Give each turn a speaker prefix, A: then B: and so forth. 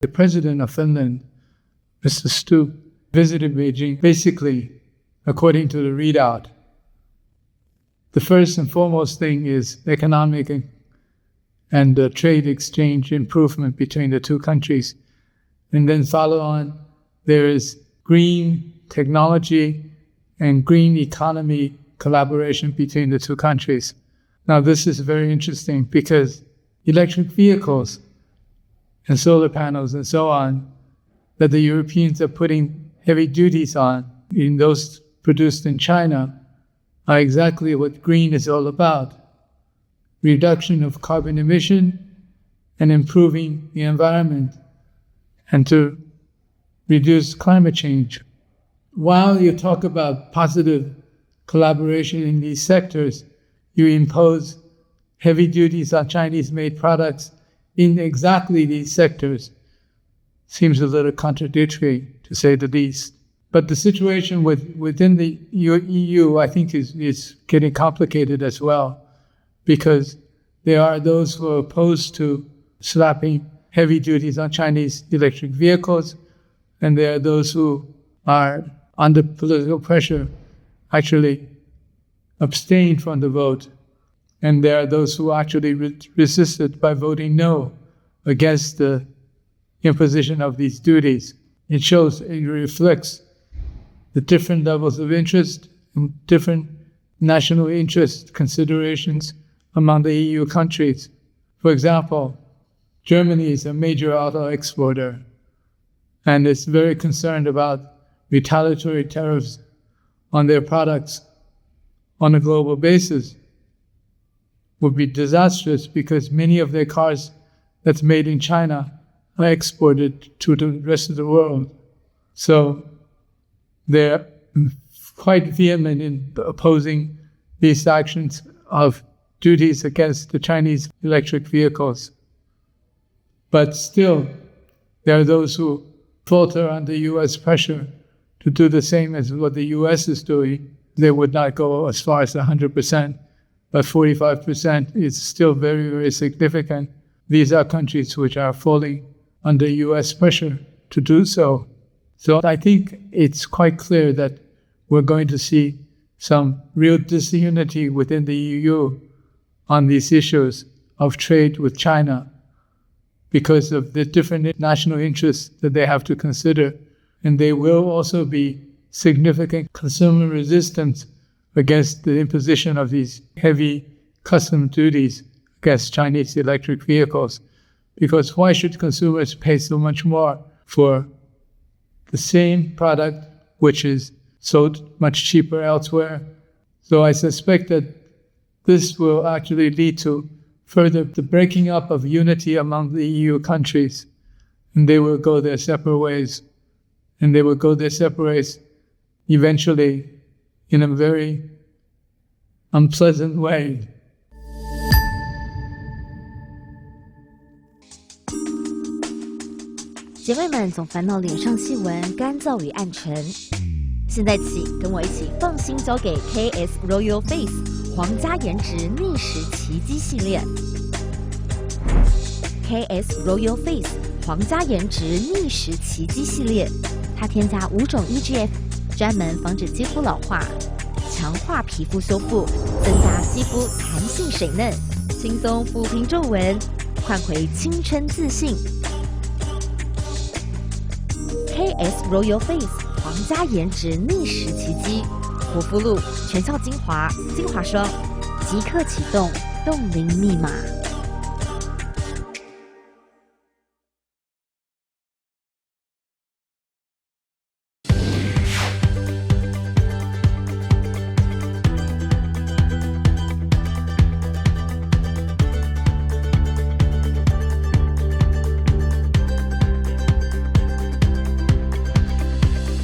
A: The president of Finland, Mr. Stubb, visited Beijing. Basically, according to the readout, the first and foremost thing is economic and trade exchange improvement between the two countries. And then follow on, there is green technology and green economy collaboration between the two countries. Now, this is very interesting because electric vehicles and solar panels and so on that the Europeans are putting heavy duties on in those produced in China are exactly what green is all about. Reduction of carbon emission and improving the environment and to reduce climate change. While you talk about positive collaboration in these sectors, you impose heavy duties on Chinese-made products in exactly these sectors. Seems a little contradictory, to say the least. But the situation within the EU, I think, is getting complicated as well, because there are those who are opposed to slapping heavy duties on Chinese electric vehicles, and there are those who are under political pressure actually abstain from the vote. And there are those who actually resisted by voting no against the imposition of these duties. It reflects the different levels of interest and different national interest considerations among the EU countries. For example, Germany is a major auto exporter and is very concerned about retaliatory tariffs on their products on a global basis. Would be disastrous because many of their cars that's made in China are exported to the rest of the world. So they're quite vehement in opposing these actions of duties against the Chinese electric vehicles. But still, there are those who falter under U.S. pressure to do the same as what the U.S. is doing. They would not go as far as 100%. But 45% is still very, very significant. These are countries which are falling under U.S. pressure to do so. So I think it's quite clear that we're going to see some real disunity within the EU on these issues of trade with China because of the different national interests that they have to consider. And there will also be significant consumer resistance against the imposition of these heavy custom duties against Chinese electric vehicles. Because why should consumers pay so much more for the same product which is sold much cheaper elsewhere? So I suspect that this will actually lead to further the breaking up of unity among the EU countries, and they will go their separate ways. And they will go their separate ways eventually in a very unpleasant way.
B: 姐妹们总烦恼脸上细纹、干燥与暗沉，现在起跟我一起放心交给 KS Royal Face 皇家颜值逆时奇迹系列。KS Royal Face 皇家颜值逆时奇迹系列，它添加5种 EGF， 专门防止肌肤老化。强化皮肤修复，增加肌肤弹性水嫩，轻松抚平皱纹，换回青春自信。KS Royal Face 皇家颜值逆时奇迹，护肤露、全效精华、精华霜，即刻启动冻龄密码。